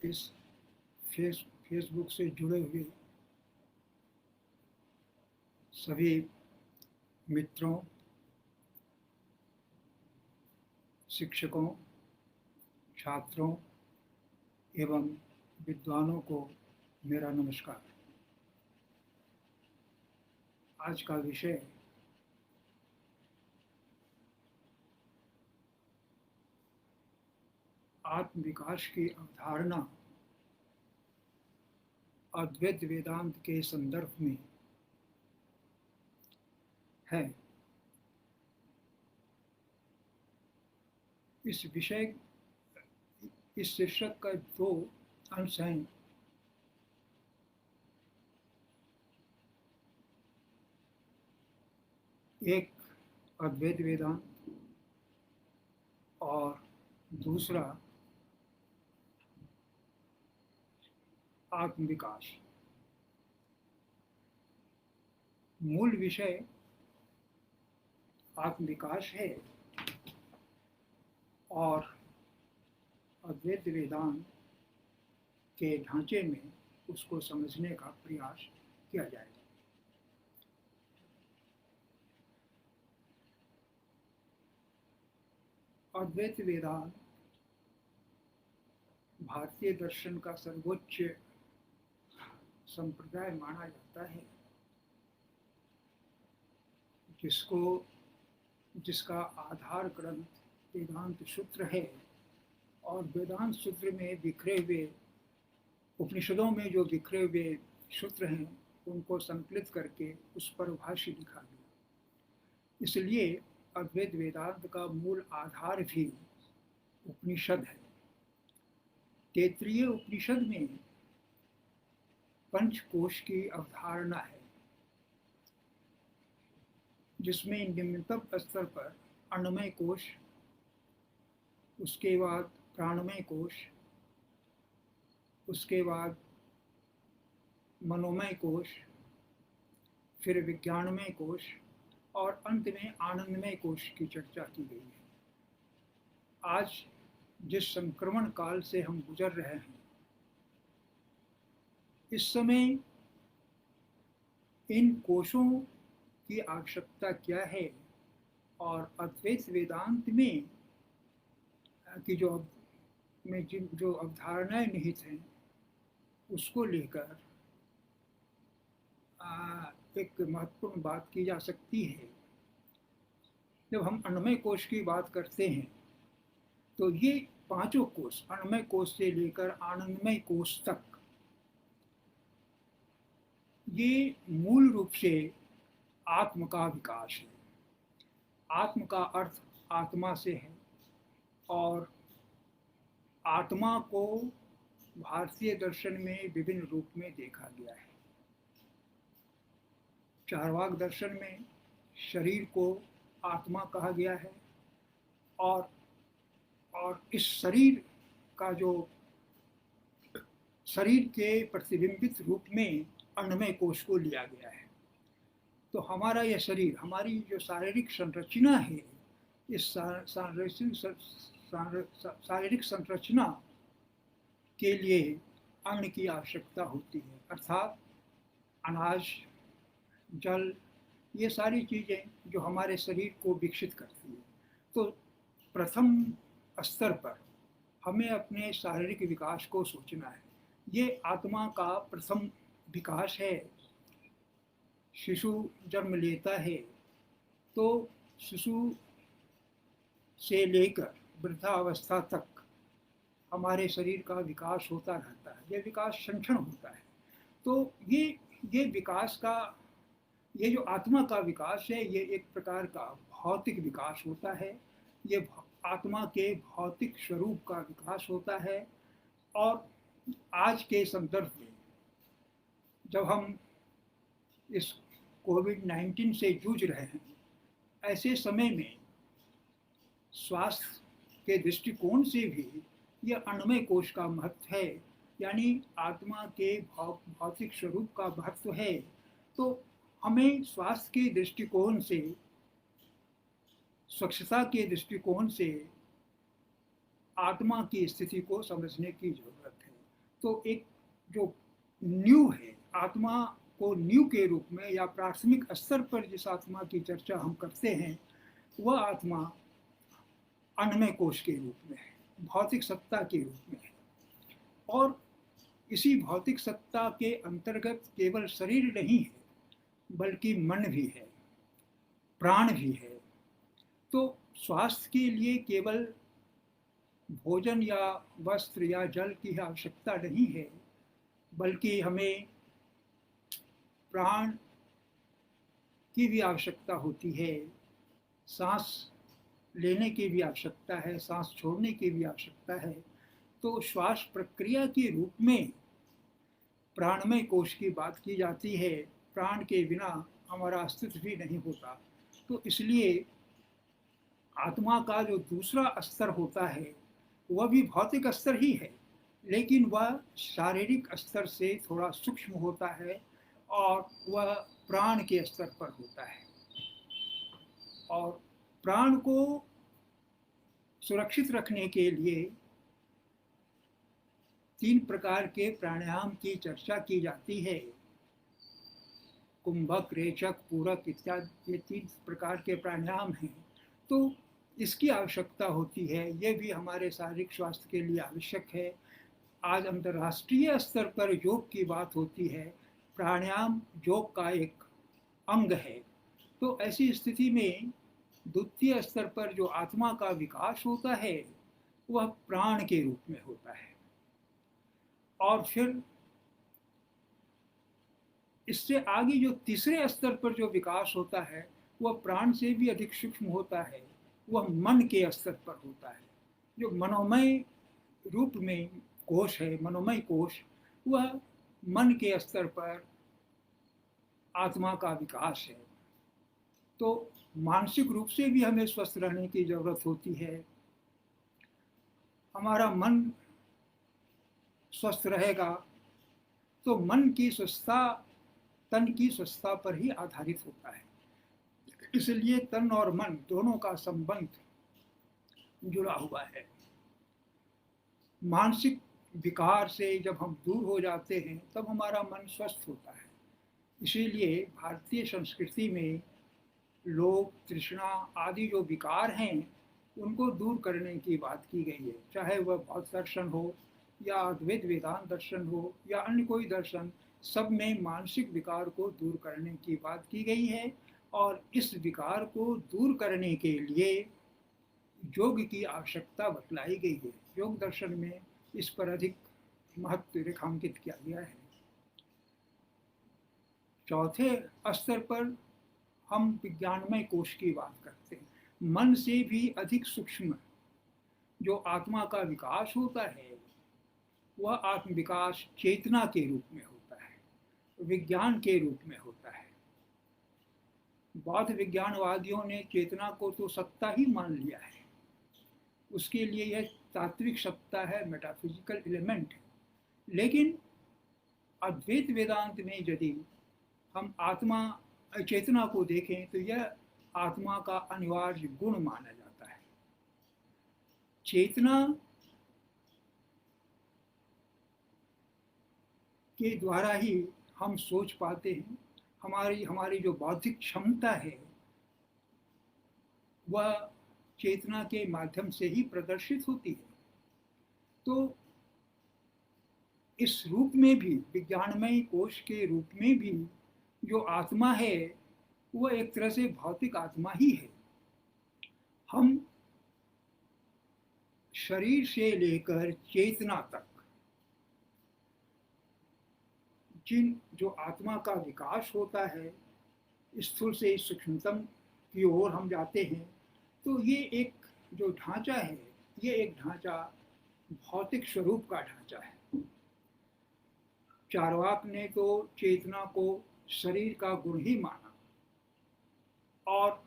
इस फेसबुक से जुड़े हुए सभी मित्रों, शिक्षकों, छात्रों एवं विद्वानों को मेरा नमस्कार। आज का विषय आत्म विकास की अवधारणा अद्वैत वेदांत के संदर्भ में है। इस विषय इस शीर्षक का दो अंश हैं। एक अद्वैत वेदांत और दूसरा आत्म विकास। मूल विषय आत्म विकास है और अद्वैत वेदांत के ढांचे में उसको समझने का प्रयास किया जाएगा। अद्वैत वेदांत भारतीय दर्शन का सर्वोच्च संप्रदाय माना जाता है, जिसका आधार ग्रंथ वेदांत सूत्र है और वेदांत सूत्र में बिखरे हुए उपनिषदों में जो बिखरे हुए सूत्र हैं उनको संकलित करके उस पर भाष्य लिखा गया। इसलिए अद्वैत वेदांत का मूल आधार भी उपनिषद है। तैत्तिरीय उपनिषद में पंचकोश की अवधारणा है, जिसमें निम्नतम स्तर पर अन्नमय कोश, उसके बाद प्राणमय कोश, उसके बाद मनोमय कोश, फिर विज्ञानमय कोश और अंत में आनंदमय कोश की चर्चा की गई है। आज जिस संक्रमण काल से हम गुजर रहे हैं, इस समय इन कोशों की आवश्यकता क्या है और अद्वैत वेदांत में की जो अवधारणाएं निहित हैं उसको लेकर एक महत्वपूर्ण बात की जा सकती है। जब हम अन्नमय कोश की बात करते हैं तो ये पांचों कोश, अन्नमय कोश से लेकर आनंदमय कोश तक, ये मूल रूप से आत्म का विकास है। आत्म का अर्थ आत्मा से है और आत्मा को भारतीय दर्शन में विभिन्न रूप में देखा गया है। चार्वाक दर्शन में शरीर को आत्मा कहा गया है और इस शरीर का जो शरीर के प्रतिबिंबित रूप में अन्नमय कोश को लिया गया है। तो हमारा यह शरीर, हमारी जो शारीरिक संरचना है, इस शारीरिक संरचना के लिए अन्न की आवश्यकता होती है, अर्थात अनाज, जल, ये सारी चीज़ें जो हमारे शरीर को विकसित करती है। तो प्रथम स्तर पर हमें अपने शारीरिक विकास को सोचना है। ये आत्मा का प्रथम विकास है। शिशु जन्म लेता है तो शिशु से लेकर वृद्धावस्था तक हमारे शरीर का विकास होता रहता है। यह विकास क्षण होता है। तो ये विकास का, ये जो आत्मा का विकास है, ये एक प्रकार का भौतिक विकास होता है। ये आत्मा के भौतिक स्वरूप का विकास होता है। और आज के संदर्भ में जब हम इस कोविड-19 से जूझ रहे हैं, ऐसे समय में स्वास्थ्य के दृष्टिकोण से भी यह अन्नमय कोश का महत्व है, यानी आत्मा के भौतिक स्वरूप का महत्व है। तो हमें स्वास्थ्य के दृष्टिकोण से, स्वच्छता के दृष्टिकोण से आत्मा की स्थिति को समझने की जरूरत है। तो एक जो न्यू है, आत्मा को न्यू के रूप में या प्राथमिक स्तर पर जिस आत्मा की चर्चा हम करते हैं, वह आत्मा अन्नमय कोश के रूप में है, भौतिक सत्ता के रूप में है। और इसी भौतिक सत्ता के अंतर्गत केवल शरीर नहीं है, बल्कि मन भी है, प्राण भी है। तो स्वास्थ्य के लिए केवल भोजन या वस्त्र या जल की आवश्यकता नहीं है, बल्कि हमें प्राण की भी आवश्यकता होती है, सांस लेने की भी आवश्यकता है, सांस छोड़ने की भी आवश्यकता है। तो श्वास प्रक्रिया के रूप में प्राणमय कोश की बात की जाती है। प्राण के बिना हमारा अस्तित्व भी नहीं होता। तो इसलिए आत्मा का जो दूसरा स्तर होता है वह भी भौतिक स्तर ही है, लेकिन वह शारीरिक स्तर से थोड़ा सूक्ष्म होता है और वह प्राण के स्तर पर होता है। और प्राण को सुरक्षित रखने के लिए 3 प्रकार के प्राणायाम की चर्चा की जाती है। कुंभक, रेचक, पूरक इत्यादि, ये 3 प्रकार के प्राणायाम हैं। तो इसकी आवश्यकता होती है, ये भी हमारे शारीरिक स्वास्थ्य के लिए आवश्यक है। आज अंतर्राष्ट्रीय स्तर पर योग की बात होती है। प्राणायाम योग का एक अंग है। तो ऐसी स्थिति में द्वितीय स्तर पर जो आत्मा का विकास होता है वह प्राण के रूप में होता है। और फिर इससे आगे जो तीसरे स्तर पर जो विकास होता है वह प्राण से भी अधिक सूक्ष्म होता है, वह मन के स्तर पर होता है। जो मनोमय रूप में कोश है, मनोमय कोश, वह मन के स्तर पर आत्मा का विकास है। तो मानसिक रूप से भी हमें स्वस्थ रहने की जरूरत होती है। हमारा मन स्वस्थ रहेगा तो मन की स्वस्थता तन की स्वस्थता पर ही आधारित होता है। इसलिए तन और मन दोनों का संबंध जुड़ा हुआ है। मानसिक विकार से जब हम दूर हो जाते हैं तब हमारा मन स्वस्थ होता है। इसीलिए भारतीय संस्कृति में लोभ, तृष्णा आदि जो विकार हैं उनको दूर करने की बात की गई है। चाहे वह बौद्ध दर्शन हो या अद्वैत वेदांत दर्शन हो या अन्य कोई दर्शन, सब में मानसिक विकार को दूर करने की बात की गई है। और इस विकार को दूर करने के लिए योग की आवश्यकता बतलाई गई है। योग दर्शन में इस पर अधिक महत्व रेखांकित किया गया है। चौथे स्तर पर हम विज्ञानमय कोश की बात करते हैं। मन से भी अधिक सूक्ष्म जो आत्मा का विकास होता है वह आत्म विकास चेतना के रूप में होता है, विज्ञान के रूप में होता है। बौद्ध विज्ञानवादियों ने चेतना को तो सत्ता ही मान लिया है, उसके लिए यह तात्विक सत्ता है, मेटाफिजिकल एलिमेंट है। लेकिन अद्वैत वेदांत में यदि हम आत्मा चेतना को देखें तो यह आत्मा का अनिवार्य गुण माना जाता है। चेतना के द्वारा ही हम सोच पाते हैं। हमारी जो बौद्धिक क्षमता है वह चेतना के माध्यम से ही प्रदर्शित होती है। तो इस रूप में भी, विज्ञानमय कोश के रूप में भी जो आत्मा है वह एक तरह से भौतिक आत्मा ही है। हम शरीर से लेकर चेतना तक जिन जो आत्मा का विकास होता है, स्थूल से सूक्ष्मतम की ओर हम जाते हैं, तो ये एक जो ढांचा है, ये एक ढांचा भौतिक स्वरूप का ढांचा है। चार्वाक ने तो चेतना को शरीर का गुण ही माना और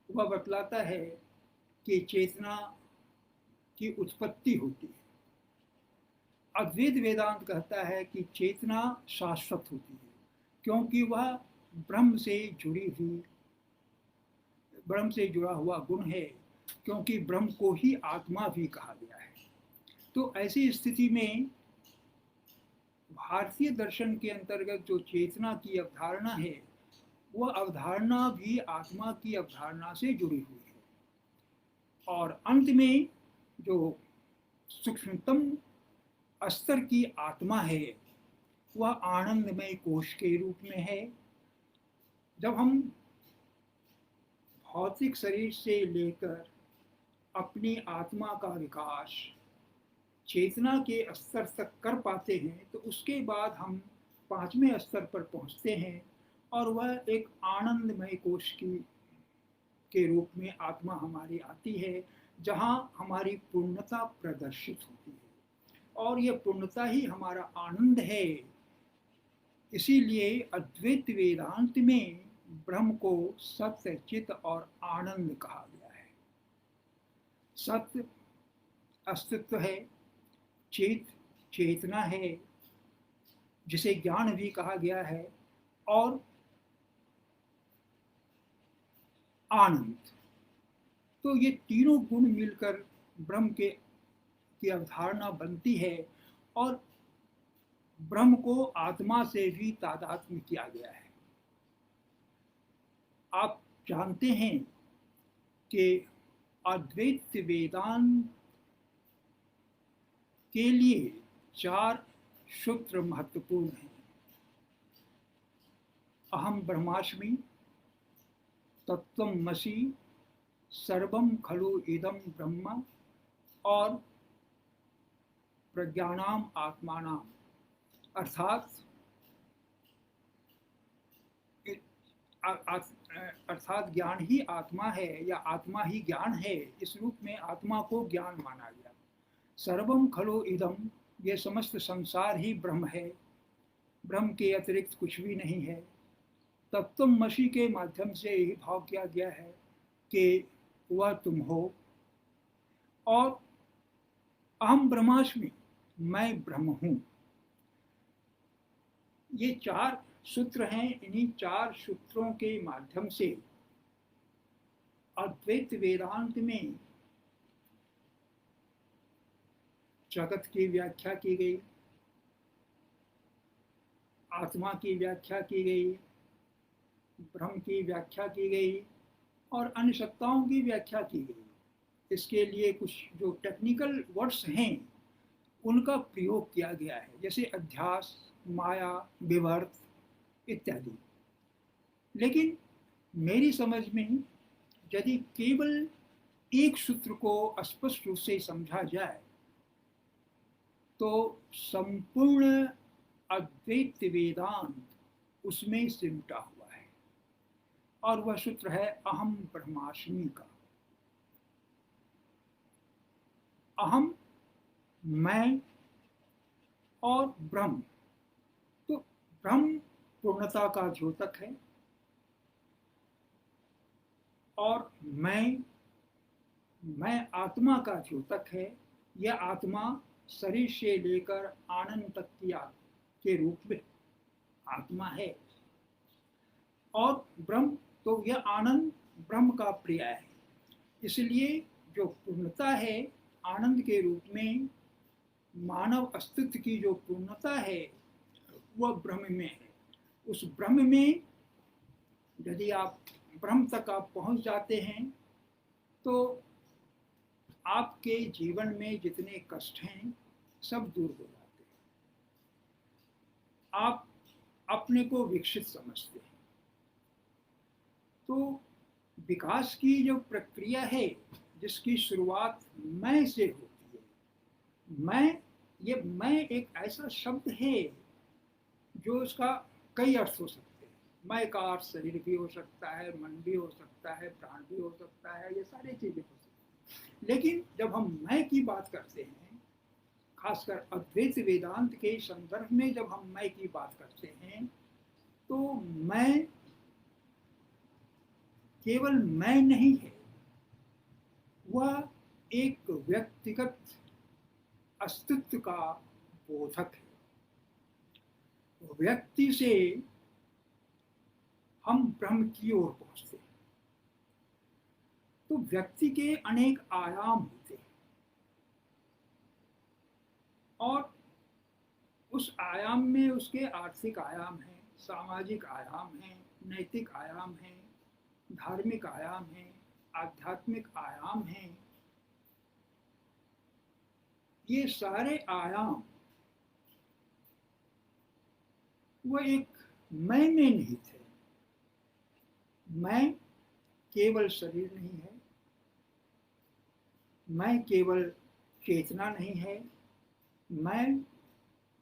वह बतलाता है कि चेतना की उत्पत्ति होती है। अद्वैत वेदांत कहता है कि चेतना शाश्वत होती है क्योंकि वह ब्रह्म से जुड़ा हुआ गुण है, क्योंकि ब्रह्म को ही आत्मा भी कहा गया है। तो ऐसी स्थिति में भारतीय दर्शन के अंतर्गत जो चेतना की अवधारणा है, वह अवधारणा भी आत्मा की अवधारणा से जुड़ी हुई है। और अंत में जो सूक्ष्मतम स्तर की आत्मा है, वह आनंदमय कोश के रूप में है। जब हम भौतिक शरीर से लेकर अपनी आत्मा का विकास चेतना के स्तर तक कर पाते हैं, तो उसके बाद हम पांचवें स्तर पर पहुंचते हैं, और वह एक आनंदमय कोश की के रूप में आत्मा हमारी आती है, जहां हमारी पूर्णता प्रदर्शित होती है। और यह पूर्णता ही हमारा आनंद है। इसीलिए अद्वैत वेदांत में ब्रह्म को सत्य, चित और आनंद कहा गया है। सत्य अस्तित्व है, चेत चेतना है, जिसे ज्ञान भी कहा गया है, और आनंद। तो ये तीनों गुण मिलकर ब्रह्म के की अवधारणा बनती है। और ब्रह्म को आत्मा से भी तादात्म्य किया गया है। आप जानते हैं कि अद्वैत वेदांत के लिए 4 सूत्र महत्वपूर्ण हैं। अहम ब्रह्मास्मि, तत्त्वमसि, सर्वम खलु इदं ब्रह्म, और प्रज्ञानाम आत्मानाम। अर्थात अर्थात ज्ञान ही आत्मा है, या आत्मा ही ज्ञान है। इस रूप में आत्मा को ज्ञान माना गया। सर्वम खलु इदम, ये समस्त संसार ही ब्रह्म है, ब्रह्म के अतिरिक्त कुछ भी नहीं है। तत्त्वमसि के माध्यम से यही भाव किया गया है कि वह तुम हो। और अहम ब्रह्मास्मि, मैं ब्रह्म हूं। ये 4 सूत्र हैं। इन्हीं 4 सूत्रों के माध्यम से अद्वैत वेदांत में जगत की व्याख्या की गई, आत्मा की व्याख्या की गई, ब्रह्म की व्याख्या की गई, और अन्य सत्ताओं की व्याख्या की गई। इसके लिए कुछ जो टेक्निकल वर्ड्स हैं, उनका प्रयोग किया गया है, जैसे अध्यास, माया, विवर्त इत्यादि। लेकिन मेरी समझ में यदि केवल एक सूत्र को स्पष्ट रूप से समझा जाए, तो संपूर्ण अद्वैत वेदांत उसमें सिमटा हुआ है। और वह सूत्र है अहम ब्रह्मास्मि का। अहम, मैं, और ब्रह्म। तो ब्रह्म पूर्णता का द्योतक है, और मैं आत्मा का द्योतक है। यह आत्मा शरीर से लेकर आनंद तक की के रूप में आत्मा है। और ब्रह्म, तो यह आनंद ब्रह्म का पर्याय है। इसलिए जो पूर्णता है आनंद के रूप में, मानव अस्तित्व की जो पूर्णता है, वह ब्रह्म में है। उस ब्रह्म में यदि आप ब्रह्म तक आप पहुंच जाते हैं, तो आपके जीवन में जितने कष्ट हैं सब दूर हो जाते हैं। आप अपने को विकसित समझते हैं। तो विकास की जो प्रक्रिया है, जिसकी शुरुआत मैं से होती है। मैं एक ऐसा शब्द है जो उसका कई अर्थ हो सकते हैं। मैं का अर्थ शरीर भी हो सकता है, मन भी हो सकता है, प्राण भी हो सकता है, ये सारी चीजें हो सकती हैं। लेकिन जब हम मैं की बात करते हैं, खासकर अद्वैत वेदांत के संदर्भ में जब हम मैं की बात करते हैं, तो मैं केवल मैं नहीं है, वह एक व्यक्तिगत अस्तित्व का बोधक है। व्यक्ति से हम ब्रह्म की ओर पहुंचते हैं। तो व्यक्ति के अनेक आयाम होते हैं, और उस आयाम में उसके आर्थिक आयाम हैं, सामाजिक आयाम हैं, नैतिक आयाम हैं, धार्मिक आयाम हैं, आध्यात्मिक आयाम हैं। ये सारे आयाम वो एक मैं में नहीं थे। मैं केवल शरीर नहीं है, मैं केवल चेतना नहीं है, मैं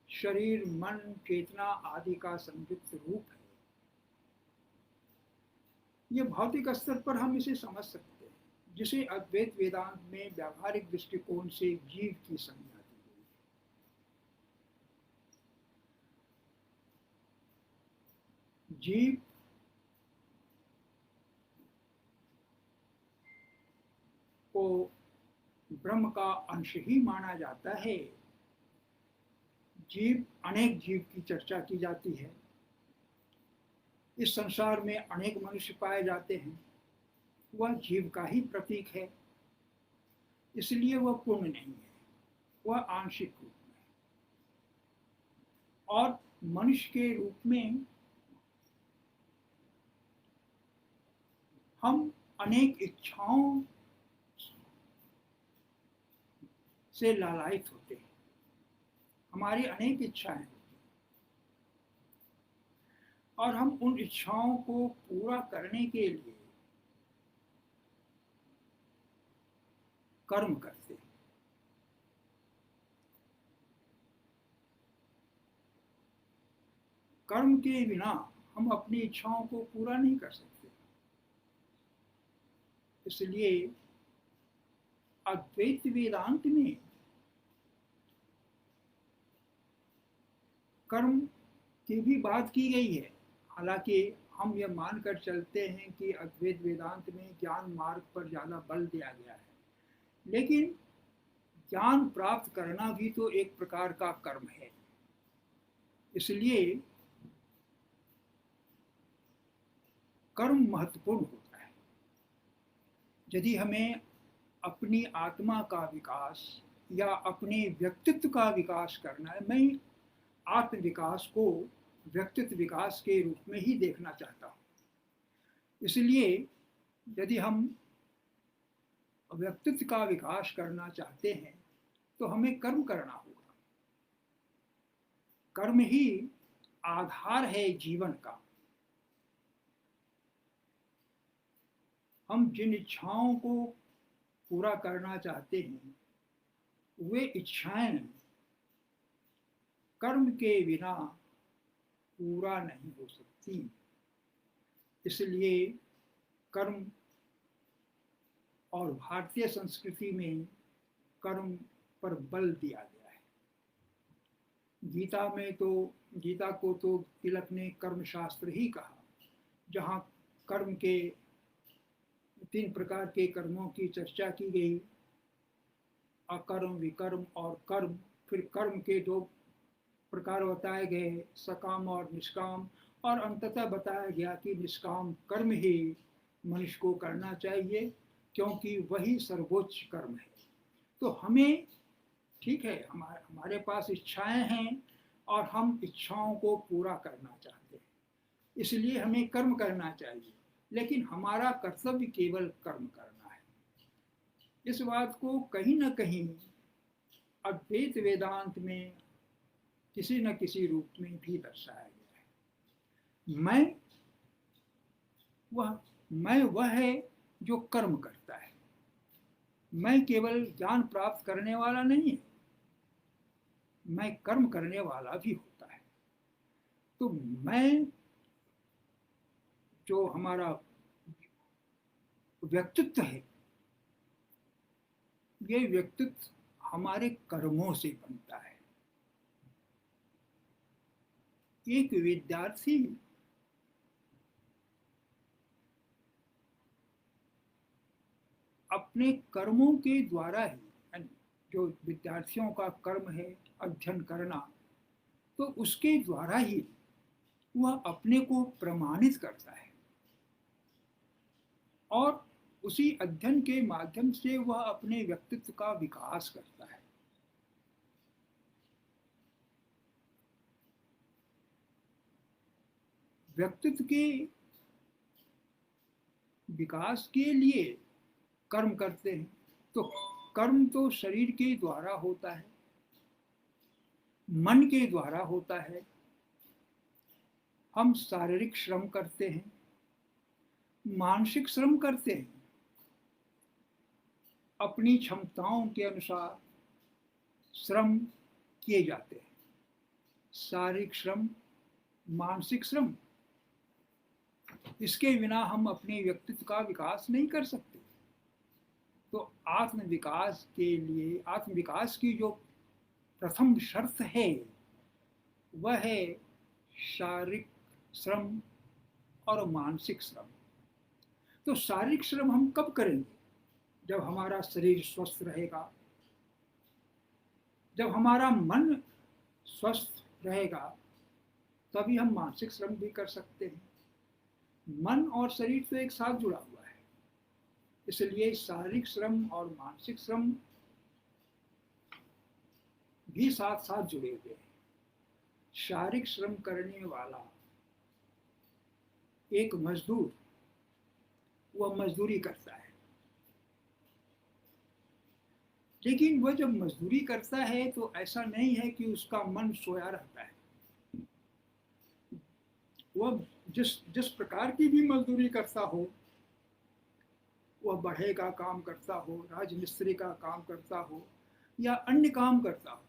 शरीर, मन, चेतना आदि का संयुक्त रूप है। ये भौतिक स्तर पर हम इसे समझ सकते हैं, जिसे अद्वैत वेदांत में व्यावहारिक दृष्टिकोण से जीव की संज्ञा दी गई है। जीव को ब्रह्म का अंश ही माना जाता है। जीव, अनेक जीव की चर्चा की जाती है। इस संसार में अनेक मनुष्य पाए जाते हैं, वह जीव का ही प्रतीक है, इसलिए वह पूर्ण नहीं है, वह आंशिक रूप में है। और मनुष्य के रूप में हम अनेक इच्छाओं से लालायित होते हैं, हमारी अनेक इच्छाएं होती हैं, और हम उन इच्छाओं को पूरा करने के लिए कर्म करते हैं। कर्म के बिना हम अपनी इच्छाओं को पूरा नहीं कर सकते। इसलिए अद्वैत वेदांत में कर्म की भी बात की गई है। हालांकि हम ये मानकर चलते हैं कि अद्वैत वेदांत में ज्ञान मार्ग पर ज़्यादा बल दिया गया है, लेकिन ज्ञान प्राप्त करना भी तो एक प्रकार का कर्म है। इसलिए कर्म महत्वपूर्ण होता है। यदि हमें अपनी आत्मा का विकास या अपने व्यक्तित्व का विकास करना है, मैं आत्म विकास को व्यक्तित्व विकास के रूप में ही देखना चाहता हूँ। इसलिए यदि हम व्यक्तित्व का विकास करना चाहते हैं तो हमें कर्म करना होगा। कर्म ही आधार है जीवन का। हम जिन इच्छाओं को पूरा करना चाहते हैं, वे इच्छाएं कर्म के बिना पूरा नहीं हो सकती। इसलिए कर्म, और भारतीय संस्कृति में कर्म पर बल दिया गया है। गीता में तो, गीता को तो तिलक ने कर्म शास्त्र ही कहा, जहाँ कर्म के 3 प्रकार के कर्मों की चर्चा की गई, अकर्म, विकर्म और कर्म। फिर कर्म के 2 प्रकार बताए गए, सकाम और निष्काम, और अंततः बताया गया कि निष्काम कर्म ही मनुष्य को करना चाहिए, क्योंकि वही सर्वोच्च कर्म है। तो हमें, ठीक है, हमारे पास इच्छाएं हैं और हम इच्छाओं को पूरा करना चाहते हैं, इसलिए हमें कर्म करना चाहिए, लेकिन हमारा कर्तव्य केवल कर्म करना है। इस बात को कहीं ना कहीं अद्वैत वेदांत में किसी न किसी रूप में भी दर्शाया गया है। मैं वह है जो कर्म करता है। मैं केवल ज्ञान प्राप्त करने वाला नहीं है, मैं कर्म करने वाला भी होता है। तो मैं, जो हमारा व्यक्तित्व है, ये व्यक्तित्व हमारे कर्मों से बनता है। एक विद्यार्थी अपने कर्मों के द्वारा ही, जो विद्यार्थियों का कर्म है अध्ययन करना, तो उसके द्वारा ही वह अपने को प्रमाणित करता है, और उसी अध्ययन के माध्यम से वह अपने व्यक्तित्व का विकास करता है। व्यक्तित्व के विकास के लिए कर्म करते हैं, तो कर्म तो शरीर के द्वारा होता है, मन के द्वारा होता है। हम शारीरिक श्रम करते हैं, मानसिक श्रम करते हैं, अपनी क्षमताओं के अनुसार श्रम किए जाते हैं। शारीरिक श्रम, मानसिक श्रम, इसके बिना हम अपने व्यक्तित्व का विकास नहीं कर सकते। तो आत्मविकास के लिए, आत्मविकास की जो प्रथम शर्त है वह है शारीरिक श्रम और मानसिक श्रम। तो शारीरिक श्रम हम कब करेंगे? जब हमारा शरीर स्वस्थ रहेगा, जब हमारा मन स्वस्थ रहेगा, तभी हम मानसिक श्रम भी कर सकते हैं। मन और शरीर तो एक साथ जुड़ा हुआ है, इसलिए शारीरिक श्रम और मानसिक श्रम भी साथ साथ जुड़े हुए हैं। शारीरिक श्रम करने वाला एक मजदूर, वह मजदूरी करता है, लेकिन वह जब मजदूरी करता है तो ऐसा नहीं है कि उसका मन सोया रहता है। वह जिस प्रकार की भी मजदूरी करता हो, वह बढ़े का काम करता हो, राजमिस्त्री का काम करता हो या अन्य काम करता हो,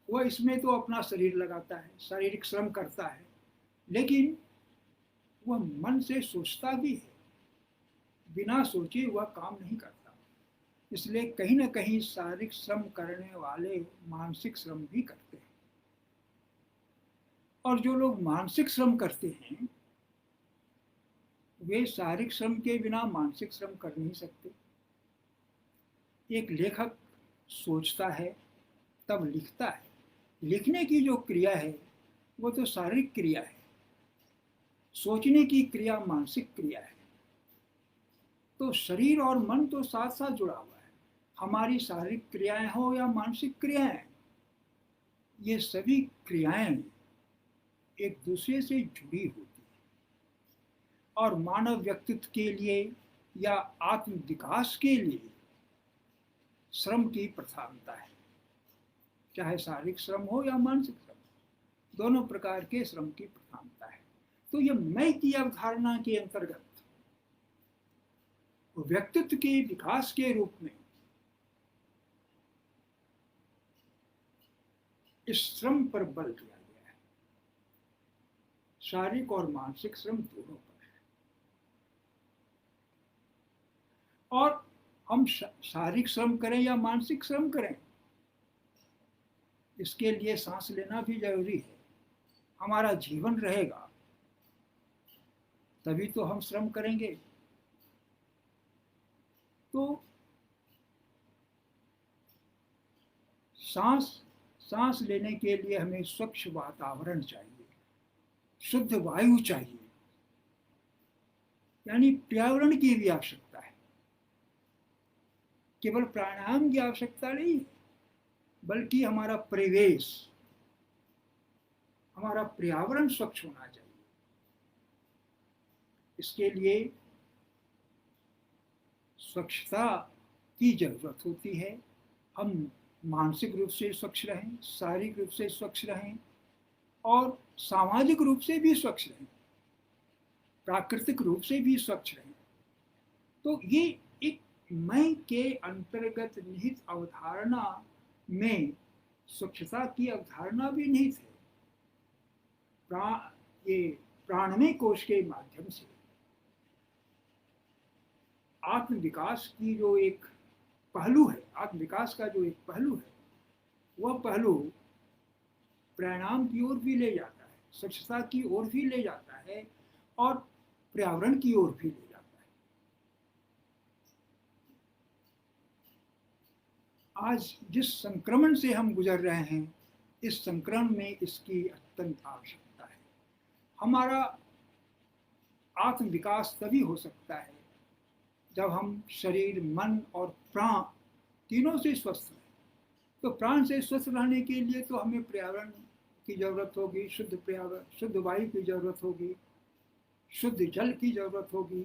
वह इसमें तो अपना शरीर लगाता है, शारीरिक श्रम करता है, लेकिन वह मन से सोचता भी है। बिना सोचे वह काम नहीं करता। इसलिए कहीं ना कहीं शारीरिक श्रम करने वाले मानसिक श्रम भी करते हैं। और जो लोग मानसिक श्रम करते हैं, वे शारीरिक श्रम के बिना मानसिक श्रम कर नहीं सकते। एक लेखक सोचता है तब लिखता है। लिखने की जो क्रिया है वो तो शारीरिक क्रिया है, सोचने की क्रिया मानसिक क्रिया है। तो शरीर और मन तो साथ साथ जुड़ा हुआ है। हमारी शारीरिक क्रियाएं हो या मानसिक क्रियाएं, ये सभी क्रियाएं एक दूसरे से जुड़ी होती है। और मानव व्यक्तित्व के लिए या आत्म विकास के लिए श्रम की प्रधानता है, चाहे शारीरिक श्रम हो या मानसिक श्रम, दोनों प्रकार के श्रम की प्रधानता है। तो ये मैं की अवधारणा के अंतर्गत व्यक्तित्व के विकास के रूप में इस श्रम पर बल दिया गया है, शारीरिक और मानसिक श्रम दोनों पर है। और हम शारीरिक श्रम करें या मानसिक श्रम करें, इसके लिए सांस लेना भी जरूरी है। हमारा जीवन रहेगा तभी तो हम श्रम करेंगे। तो सांस लेने के लिए हमें स्वच्छ वातावरण चाहिए, शुद्ध वायु चाहिए, यानी पर्यावरण की भी आवश्यकता है। केवल प्राणायाम की आवश्यकता नहीं है, बल्कि हमारा परिवेश, हमारा पर्यावरण स्वच्छ होना चाहिए। इसके लिए स्वच्छता की जरूरत होती है। हम मानसिक रूप से स्वच्छ रहें, शारीरिक रूप से स्वच्छ रहें और सामाजिक रूप से भी स्वच्छ रहें, प्राकृतिक रूप से भी स्वच्छ रहें। तो ये एक मैं के अंतर्गत निहित अवधारणा में स्वच्छता की अवधारणा भी निहित है। ये प्राणमय कोश के माध्यम से आत्म विकास की जो एक पहलू है, आत्म विकास का जो एक पहलू है, वह पहलू प्राणायाम की ओर भी ले जाता है, स्वच्छता की ओर भी ले जाता है और पर्यावरण की ओर भी ले जाता है। आज जिस संक्रमण से हम गुजर रहे हैं, इस संक्रमण में इसकी अत्यंत आवश्यकता है। हमारा आत्म विकास तभी हो सकता है जब हम शरीर, मन और प्राण तीनों से स्वस्थ रहें। तो प्राण से स्वस्थ रहने के लिए तो हमें पर्यावरण की जरूरत होगी, शुद्ध पर्यावरण, शुद्ध वायु की जरूरत होगी, शुद्ध जल की जरूरत होगी,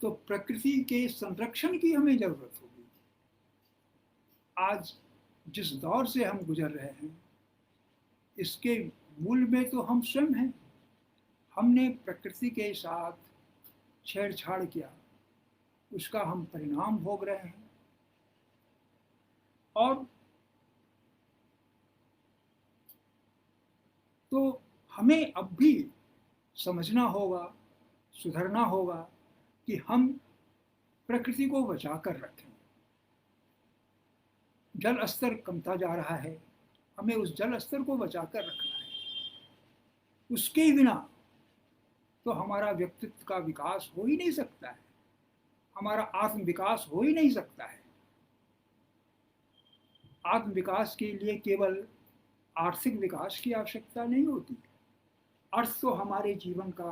तो प्रकृति के संरक्षण की हमें जरूरत होगी। आज जिस दौर से हम गुजर रहे हैं, इसके मूल में तो हम स्वयं हैं। हमने प्रकृति के साथ छेड़छाड़ किया, उसका हम परिणाम भोग रहे हैं। और तो हमें अब भी समझना होगा, सुधरना होगा कि हम प्रकृति को बचा कर रखें। जल स्तर कमता जा रहा है, हमें उस जल स्तर को बचा कर रखना है। उसके बिना तो हमारा व्यक्तित्व का विकास हो ही नहीं सकता है, हमारा आत्म विकास हो ही नहीं सकता है। आत्म विकास के लिए केवल आर्थिक विकास की आवश्यकता नहीं होती। अर्थ तो हमारे जीवन का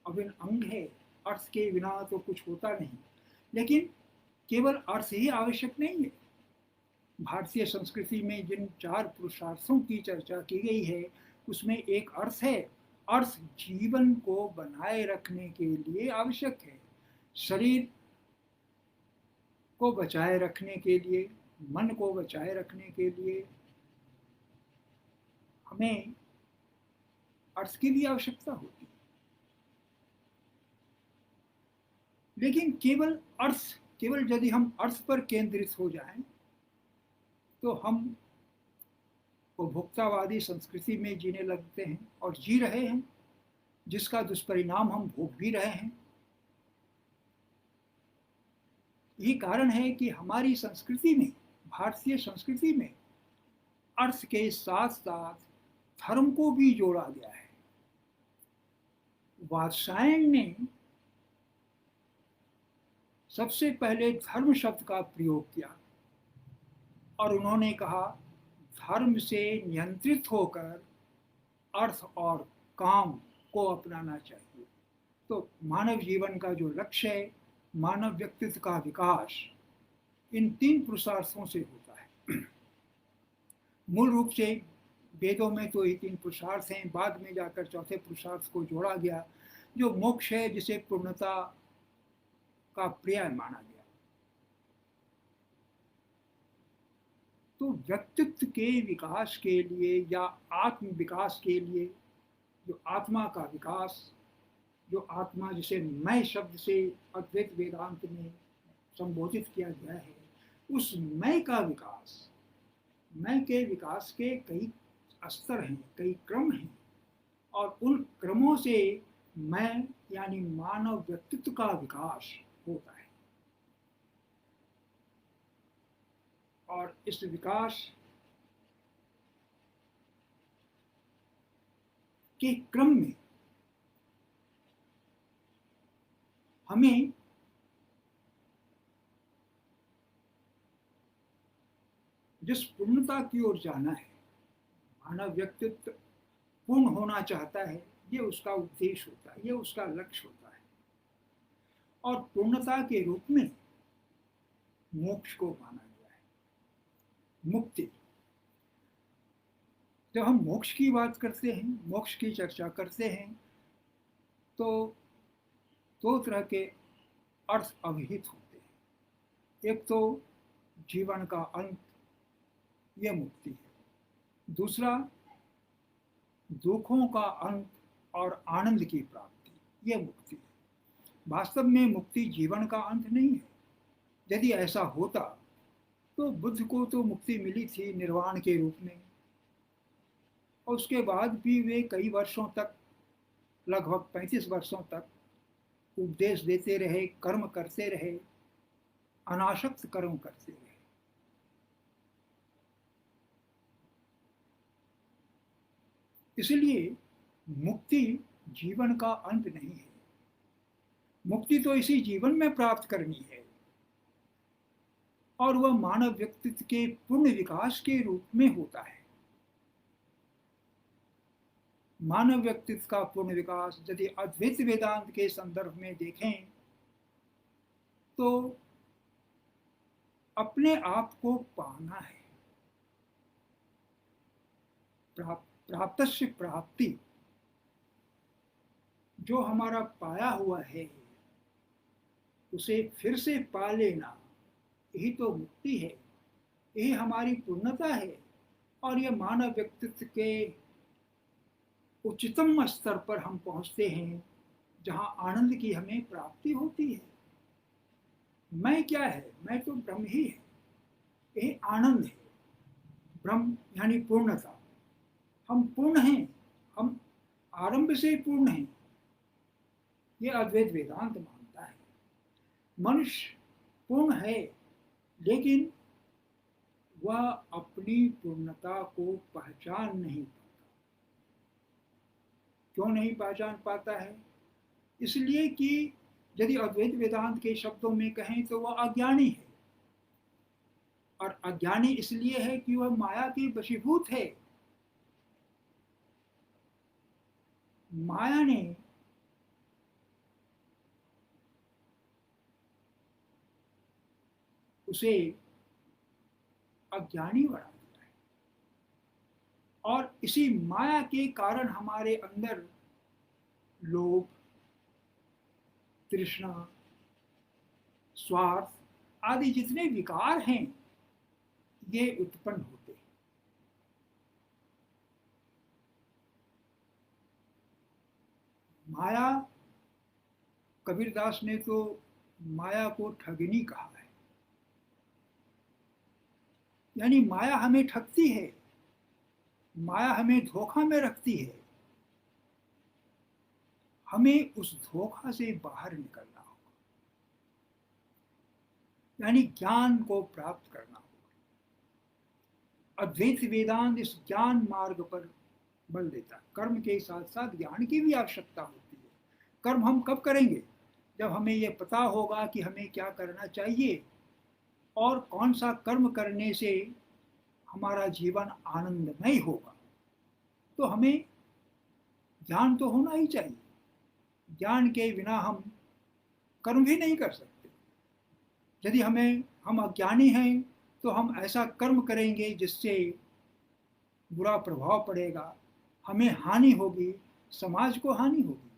अभिन्न अंग है, अर्थ के बिना तो कुछ होता नहीं। लेकिन केवल अर्थ ही आवश्यक नहीं है। भारतीय संस्कृति में जिन 4 पुरुषार्थों की चर्चा की गई है, उसमें एक अर्थ है। अर्थ जीवन को बनाए रखने के लिए आवश्यक है। शरीर को बचाए रखने के लिए, मन को बचाए रखने के लिए हमें अर्थ की भी आवश्यकता होती है। लेकिन केवल यदि हम अर्थ पर केंद्रित हो जाएं, तो हम उपभोक्तावादी संस्कृति में जीने लगते हैं और जी रहे हैं, जिसका दुष्परिणाम हम भोग भी रहे हैं। यही कारण है कि हमारी संस्कृति में, भारतीय संस्कृति में, अर्थ के साथ साथ धर्म को भी जोड़ा गया है। वात्स्यायन ने सबसे पहले धर्म शब्द का प्रयोग किया और उन्होंने कहा, धर्म से नियंत्रित होकर अर्थ और काम को अपनाना चाहिए। तो मानव जीवन का जो लक्ष्य है, मानव व्यक्तित्व का विकास, इन 3 पुरुषार्थों से होता है। मूल रूप से वेदों में तो ये 3 पुरुषार्थ हैं, बाद में जाकर चौथे पुरुषार्थ को जोड़ा गया, जो मोक्ष है, जिसे पूर्णता का पर्याय माना गया। तो व्यक्तित्व के विकास के लिए या आत्म विकास के लिए, जो आत्मा का विकास, जो आत्मा जिसे मैं शब्द से अद्वैत वेदांत में संबोधित किया गया है, उस मैं का विकास, मैं के विकास के कई स्तर हैं, कई क्रम हैं, और उन क्रमों से मैं यानी मानव व्यक्तित्व का विकास होता है। और इस विकास के क्रम में हमें जिस पूर्णता की ओर जाना है, मानव व्यक्तित्व पूर्ण होना चाहता है, ये उसका उद्देश्य होता है, ये उसका लक्ष्य होता है। और पूर्णता के रूप में मोक्ष को माना गया है, मुक्ति। जब हम मोक्ष की बात करते हैं, मोक्ष की चर्चा करते हैं, तो 2 तरह के अर्थ अभिहित होते हैं। एक तो जीवन का अंत, यह मुक्ति है। दूसरा दुखों का अंत और आनंद की प्राप्ति, यह मुक्ति है। वास्तव में मुक्ति जीवन का अंत नहीं है। यदि ऐसा होता तो बुद्ध को तो मुक्ति मिली थी निर्वाण के रूप में, और उसके बाद भी वे कई वर्षों तक, लगभग 35 वर्षों तक उपदेश देते रहे, कर्म करते रहे, अनासक्त कर्म करते रहे। इसलिए मुक्ति जीवन का अंत नहीं है। मुक्ति तो इसी जीवन में प्राप्त करनी है, और वह मानव व्यक्तित्व के पूर्ण विकास के रूप में होता है। मानव व्यक्तित्व का पूर्ण विकास यदि अद्वैत वेदांत के संदर्भ में देखें, तो अपने आप को पाना है। प्राप्तस्य प्राप्ति, जो हमारा पाया हुआ है उसे फिर से पा लेना, यही तो मुक्ति है, यही हमारी पूर्णता है। और ये मानव व्यक्तित्व के उच्चतम स्तर पर हम पहुंचते हैं जहां आनंद की हमें प्राप्ति होती है। मैं क्या है? मैं तो ब्रह्म ही है, यही आनंद है। ब्रह्म यानी पूर्णता। हम पूर्ण हैं, हम आरंभ से ही पूर्ण हैं, ये अद्वैत वेदांत मानता है। मनुष्य पूर्ण है, लेकिन वह अपनी पूर्णता को पहचान नहीं पाता। क्यों नहीं पहचान पाता है? इसलिए कि यदि अद्वैत वेदांत के शब्दों में कहें तो वह अज्ञानी है। और अज्ञानी इसलिए है कि वह माया के वशीभूत है। माया ने उसे अज्ञानी बना दिया है। और इसी माया के कारण हमारे अंदर लोभ, तृष्णा, स्वार्थ आदि जितने विकार हैं ये उत्पन्न होते हैं। माया, कबीरदास ने तो माया को ठगनी कहा है। यानी माया हमें ठगती है, माया हमें धोखा में रखती है। हमें उस धोखा से बाहर निकलना होगा, यानी ज्ञान को प्राप्त करना होगा। अद्वैत वेदांत इस ज्ञान मार्ग पर बल देता है। कर्म के साथ साथ ज्ञान की भी आवश्यकता होती है। कर्म हम कब करेंगे? जब हमें यह पता होगा कि हमें क्या करना चाहिए और कौन सा कर्म करने से हमारा जीवन आनंदमय होगा। तो हमें ज्ञान तो होना ही चाहिए। ज्ञान के बिना हम कर्म भी नहीं कर सकते। यदि हम अज्ञानी हैं तो हम ऐसा कर्म करेंगे जिससे बुरा प्रभाव पड़ेगा, हमें हानि होगी, समाज को हानि होगी।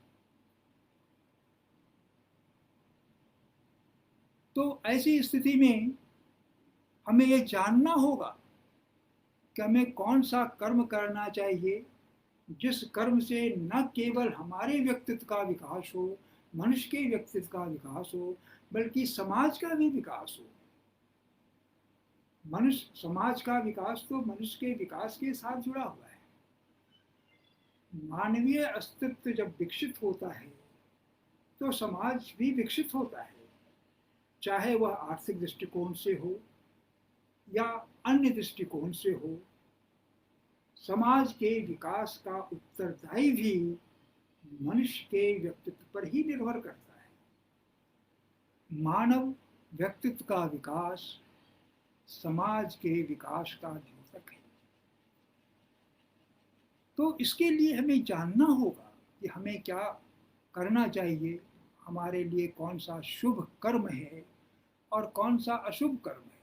तो ऐसी स्थिति में हमें यह जानना होगा कि हमें कौन सा कर्म करना चाहिए जिस कर्म से न केवल हमारे व्यक्तित्व का विकास हो, मनुष्य के व्यक्तित्व का विकास हो, बल्कि समाज का भी विकास हो। मनुष्य समाज का विकास तो मनुष्य के विकास के साथ जुड़ा हुआ है। मानवीय अस्तित्व जब विकसित होता है तो समाज भी विकसित होता है, चाहे वह आर्थिक दृष्टिकोण से हो या अन्य दृष्टिकोण से हो। समाज के विकास का उत्तरदायी भी मनुष्य के व्यक्तित्व पर ही निर्भर करता है। मानव व्यक्तित्व का विकास समाज के विकास का द्योतक है। तो इसके लिए हमें जानना होगा कि हमें क्या करना चाहिए, हमारे लिए कौन सा शुभ कर्म है और कौन सा अशुभ कर्म है।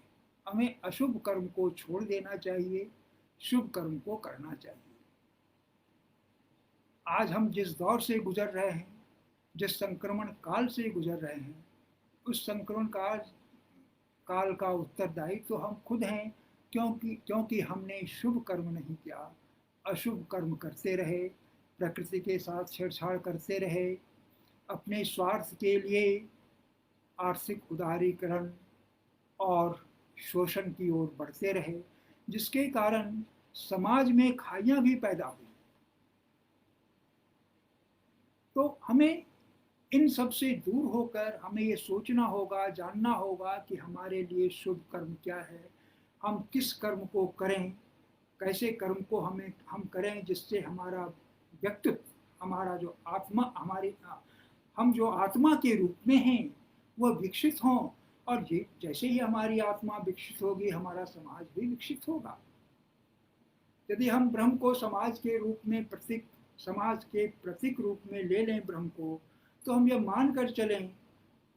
हमें अशुभ कर्म को छोड़ देना चाहिए, शुभ कर्म को करना चाहिए। आज हम जिस दौर से गुजर रहे हैं, जिस संक्रमण काल से गुजर रहे हैं, उस संक्रमण काल का उत्तरदायी तो हम खुद हैं, क्योंकि हमने शुभ कर्म नहीं किया, अशुभ कर्म करते रहे, प्रकृति के साथ छेड़छाड़ करते रहे, अपने स्वार्थ के लिए आर्थिक उदारीकरण और शोषण की ओर बढ़ते रहे, जिसके कारण समाज में खाइयां भी पैदा हुई। तो हमें इन सब से दूर होकर हमें ये सोचना होगा, जानना होगा कि हमारे लिए शुभ कर्म क्या है, हम किस कर्म को करें, कैसे कर्म को हम करें जिससे हमारा व्यक्तित्व, हमारा जो आत्मा, हम जो आत्मा के रूप में हैं वह विकसित हों। और ये जैसे ही हमारी आत्मा विकसित होगी, हमारा समाज भी विकसित होगा। यदि हम ब्रह्म को समाज के प्रतीक रूप में ले लें ब्रह्म को, तो हम यह मानकर चलें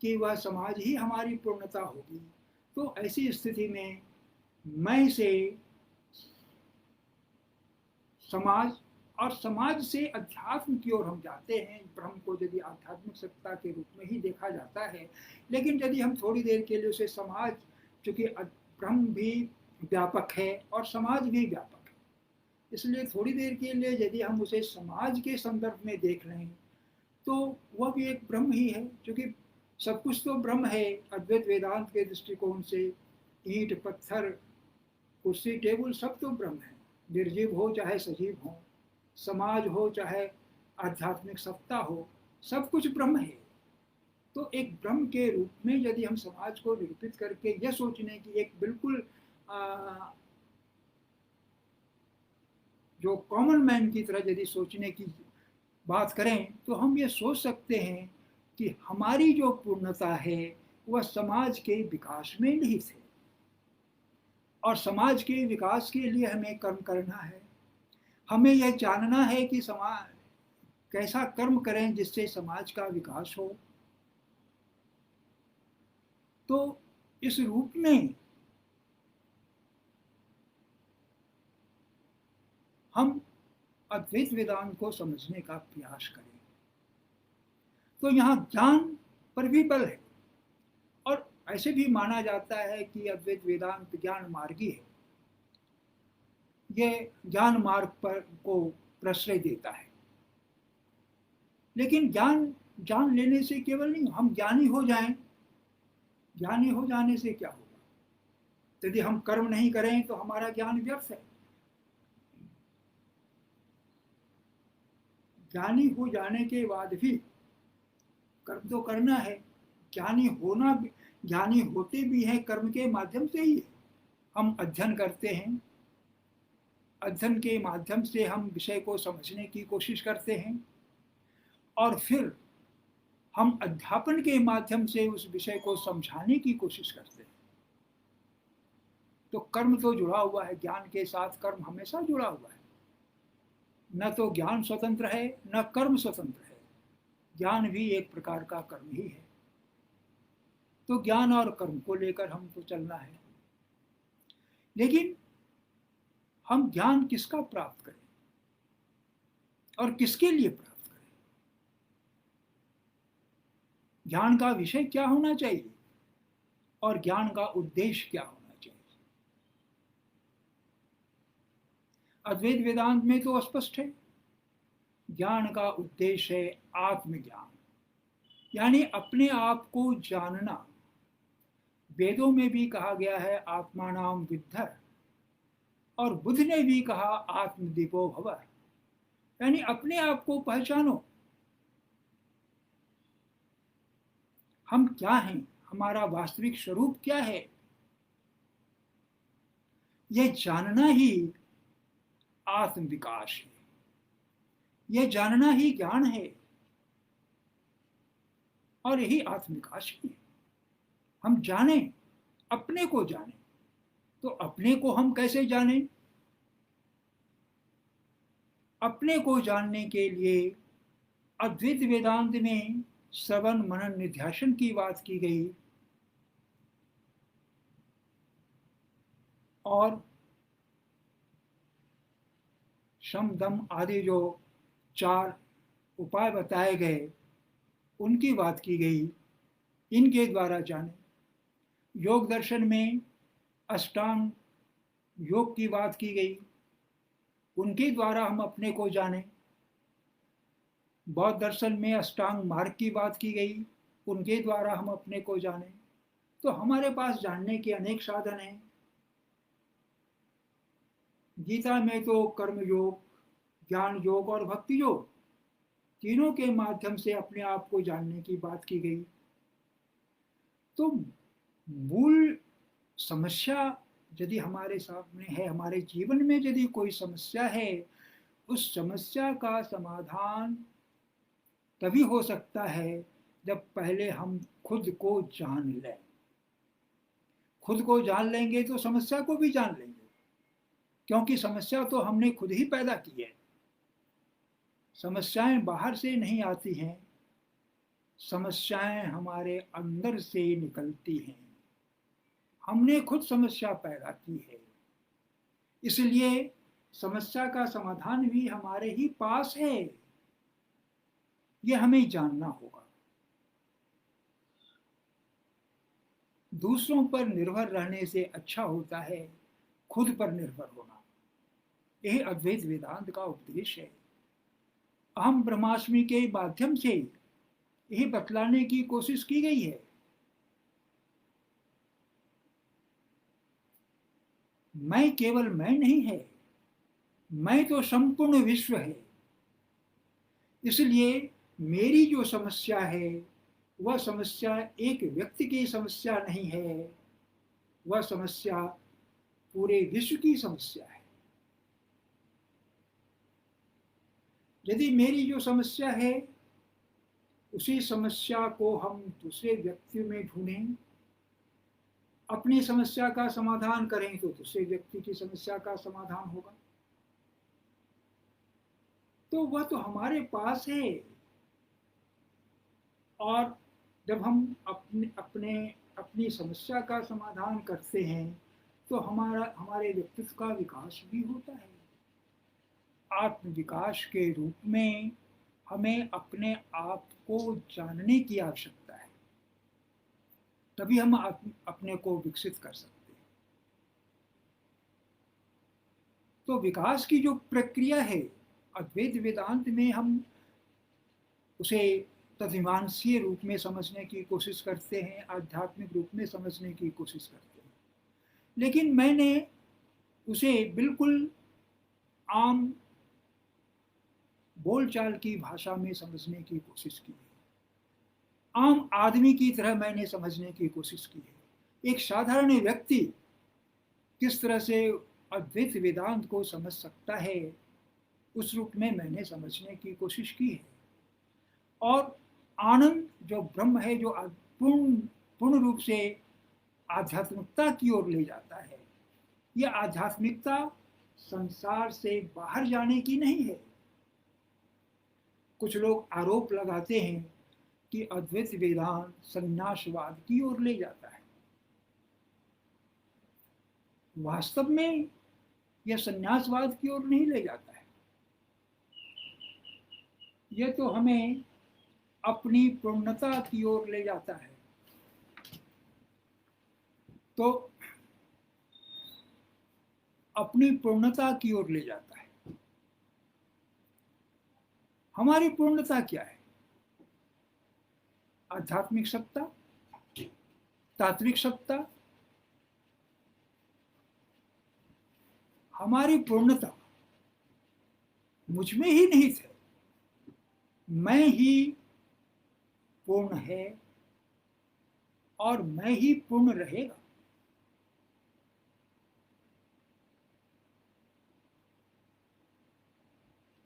कि वह समाज ही हमारी पूर्णता होगी। तो ऐसी स्थिति में मैं से समाज, और समाज से अध्यात्म की ओर हम जाते हैं। ब्रह्म को यदि आध्यात्मिक सत्ता के रूप में ही देखा जाता है, लेकिन यदि हम थोड़ी देर के लिए उसे समाज, चूंकि ब्रह्म भी व्यापक है और समाज भी व्यापक है, इसलिए थोड़ी देर के लिए यदि हम उसे समाज के संदर्भ में देख रहे हैं तो वह भी एक ब्रह्म ही है, क्योंकि सब कुछ तो ब्रह्म है। अद्वैत वेदांत के दृष्टिकोण से ईंट पत्थर कुर्सी टेबल सब तो ब्रह्म है, निर्जीव हो चाहे सजीव हो, समाज हो चाहे आध्यात्मिक सत्ता हो, सब कुछ ब्रह्म है। तो एक ब्रह्म के रूप में यदि हम समाज को निरूपित करके यह सोचने की एक बिल्कुल जो कॉमन मैन की तरह यदि सोचने की बात करें तो हम ये सोच सकते हैं कि हमारी जो पूर्णता है वह समाज के विकास में निहित है, और समाज के विकास के लिए हमें कर्म करना है। हमें यह जानना है कि समाज कैसा कर्म करें जिससे समाज का विकास हो। तो इस रूप में हम अद्वैत वेदांत को समझने का प्रयास करें। तो यहाँ ज्ञान पर भी बल है, और ऐसे भी माना जाता है कि अद्वैत वेदांत ज्ञान मार्गी है। यह ज्ञान मार्ग पर को प्रश्रय देता है। लेकिन ज्ञान जान लेने से केवल नहीं, हम ज्ञानी हो जाएं, ज्ञानी हो जाने से क्या होगा? यदि हम कर्म नहीं करें तो हमारा ज्ञान व्यर्थ है। ज्ञानी हो जाने के बाद भी कर्म तो करना है। ज्ञानी होना, ज्ञानी होते भी हैं कर्म के माध्यम से ही है। हम अध्ययन करते हैं, अध्ययन के माध्यम से हम विषय को समझने की कोशिश करते हैं, और फिर हम अध्यापन के माध्यम से उस विषय को समझाने की कोशिश करते हैं। तो कर्म तो जुड़ा हुआ है, ज्ञान के साथ कर्म हमेशा जुड़ा हुआ है। न तो ज्ञान स्वतंत्र है न कर्म स्वतंत्र है, ज्ञान भी एक प्रकार का कर्म ही है। तो ज्ञान और कर्म को लेकर हमको चलना है। लेकिन हम ज्ञान किसका प्राप्त करें और किसके लिए प्राप्त करें? ज्ञान का विषय क्या होना चाहिए और ज्ञान का उद्देश्य क्या होना चाहिए? अद्वैत वेदांत में तो स्पष्ट है, ज्ञान का उद्देश्य है आत्मज्ञान, यानी अपने आप को जानना। वेदों में भी कहा गया है आत्मानाम विद्धः, और बुद्ध ने भी कहा आत्मदीपो भव, यानी अपने आप को पहचानो। हम क्या हैं, हमारा वास्तविक स्वरूप क्या है, यह जानना ही आत्म विकास है, यह जानना ही ज्ञान है, और यही आत्म विकास ही है। हम जाने, अपने को जाने। तो अपने को हम कैसे जाने? अपने को जानने के लिए अद्वैत वेदांत में श्रवण मनन निध्यासन की बात की गई, और शम दम आदि जो 4 उपाय बताए गए उनकी बात की गई, इनके द्वारा जाने। योग दर्शन में अष्टांग योग की बात की गई, उनके द्वारा हम अपने को जाने। बौद्ध दर्शन में अष्टांग मार्ग की बात की गई, उनके द्वारा हम अपने को जाने। तो हमारे पास जानने के अनेक साधन हैं। गीता में तो कर्म योग, ज्ञान योग और भक्ति योग, तीनों के माध्यम से अपने आप को जानने की बात की गई। तो मूल समस्या यदि हमारे सामने है, हमारे जीवन में यदि कोई समस्या है, उस समस्या का समाधान तभी हो सकता है जब पहले हम खुद को जान लें। खुद को जान लेंगे तो समस्या को भी जान लेंगे, क्योंकि समस्या तो हमने खुद ही पैदा की है। समस्याएं बाहर से नहीं आती हैं, समस्याएं हमारे अंदर से निकलती हैं। हमने खुद समस्या पैदा की है। इसलिए समस्या का समाधान भी हमारे ही पास है, यह हमें जानना होगा। दूसरों पर निर्भर रहने से अच्छा होता है खुद पर निर्भर होना। यही अद्वैत वेदांत का उपदेश है। अहम ब्रह्मास्मि के माध्यम से यही बतलाने की कोशिश की गई है। मैं केवल मैं नहीं है, मैं तो संपूर्ण विश्व है। इसलिए मेरी जो समस्या है वह समस्या एक व्यक्ति की समस्या नहीं है, वह समस्या पूरे विश्व की समस्या है। यदि मेरी जो समस्या है उसी समस्या को हम दूसरे व्यक्ति में ढूंढें, अपनी समस्या का समाधान करें तो दूसरे व्यक्ति की समस्या का समाधान होगा। तो वह तो हमारे पास है। और जब हम अपनी समस्या का समाधान करते हैं तो हमारे व्यक्तित्व का विकास भी होता है। आत्म विकास के रूप में हमें अपने आप को जानने की आवश्यकता है, तभी हम अपने को विकसित कर सकते हैं। तो विकास की जो प्रक्रिया है अद्वैत वेदांत में हम उसे तद्विमांसीय रूप में समझने की कोशिश करते हैं, आध्यात्मिक रूप में समझने की कोशिश करते हैं। लेकिन मैंने उसे बिल्कुल आम बोलचाल की भाषा में समझने की कोशिश की है। आम आदमी की तरह मैंने समझने की कोशिश की है। एक साधारण व्यक्ति किस तरह से अद्वैत वेदांत को समझ सकता है उस रूप में मैंने समझने की कोशिश की है। और आनंद जो ब्रह्म है, जो पूर्ण रूप से आध्यात्मिकता की ओर ले जाता है, यह आध्यात्मिकता संसार से बाहर जाने की नहीं है। कुछ लोग आरोप लगाते हैं कि अद्वैत वेदांत संन्यासवाद की ओर ले जाता है। वास्तव में यह संन्यासवाद की ओर नहीं ले जाता है। यह तो हमें अपनी पूर्णता की ओर ले जाता है। तो अपनी पूर्णता की ओर ले जाता है। हमारी पूर्णता क्या है? आध्यात्मिक सत्ता, तात्विक सत्ता। हमारी पूर्णता मुझ में ही नहीं है, मैं ही पूर्ण है और मैं ही पूर्ण रहेगा।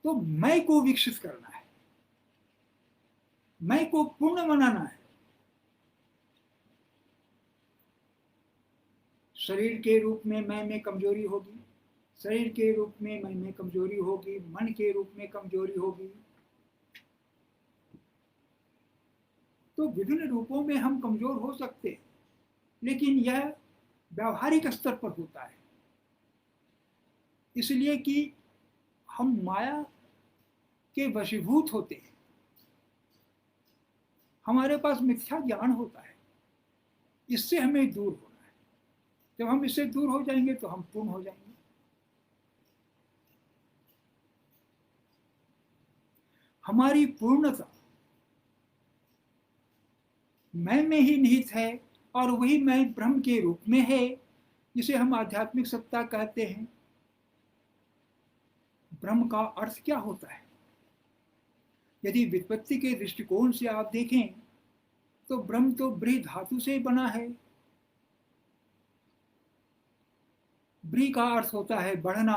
तो मैं को विकसित करना है, मैं को पूर्ण बनाना है। शरीर के रूप में मैं में कमजोरी होगी, शरीर के रूप में मन में कमजोरी होगी, मन के रूप में कमजोरी होगी। तो विभिन्न रूपों में हम कमजोर हो सकते हैं, लेकिन यह व्यावहारिक स्तर पर होता है। इसलिए कि हम माया के वशीभूत होते हैं, हमारे पास मिथ्या ज्ञान होता है। इससे हमें दूर होना है। जब हम इससे दूर हो जाएंगे तो हम पूर्ण हो जाएंगे। हमारी पूर्णता मैं में ही निहित है और वही मैं ब्रह्म के रूप में है, जिसे हम आध्यात्मिक सत्ता कहते हैं। ब्रह्म का अर्थ क्या होता है? यदि व्युत्पत्ति के दृष्टिकोण से आप देखें तो ब्रह्म तो ब्री धातु से बना है। ब्री का अर्थ होता है बढ़ना,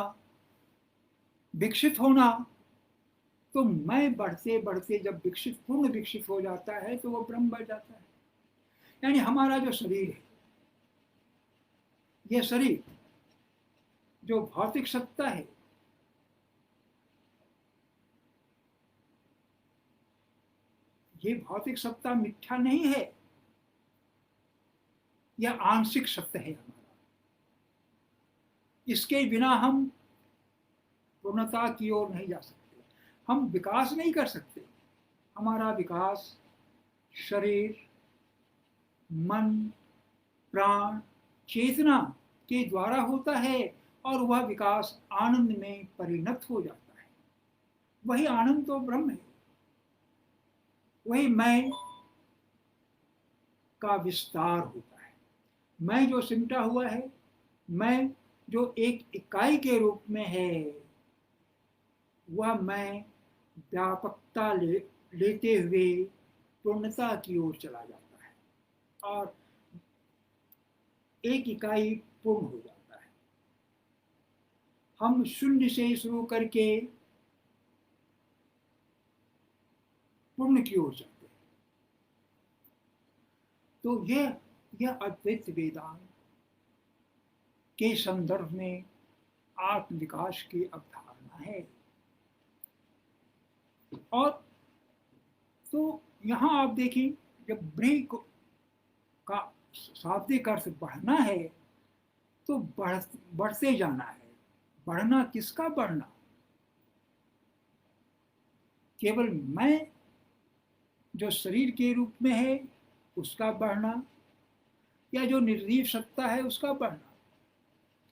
विकसित होना। तो मैं बढ़ते बढ़ते जब पूर्ण विकसित हो जाता है तो वो ब्रह्म बढ़ जाता है। यानी हमारा जो शरीर है, यह शरीर जो भौतिक सत्ता है, ये भौतिक सत्ता मिथ्या नहीं है, यह आंशिक सत्य है हमारा। इसके बिना हम पूर्णता की ओर नहीं जा सकते, हम विकास नहीं कर सकते। हमारा विकास शरीर, मन, प्राण, चेतना के द्वारा होता है और वह विकास आनंद में परिणत हो जाता है। वही आनंद तो ब्रह्म है, वही मैं का विस्तार होता है। मैं जो सिमटा हुआ है, मैं जो एक इकाई के रूप में है, वह मैं व्यापकता लेते हुए पूर्णता की ओर चला जाता है और एक इकाई पूर्ण हो जाता है। हम शून्य से शुरू करके पूर्ण की ओर जाते हैं। तो यह अद्वैत वेदांत के संदर्भ में आत्म विकास की अवधारणा है। और तो यहाँ आप देखें, जब ब्रेक का शाब्दिक अर्थ बढ़ना है तो बढ़ते जाना है। बढ़ना किसका बढ़ना? केवल मैं जो शरीर के रूप में है उसका बढ़ना, या जो निर्जीव सत्ता है उसका बढ़ना?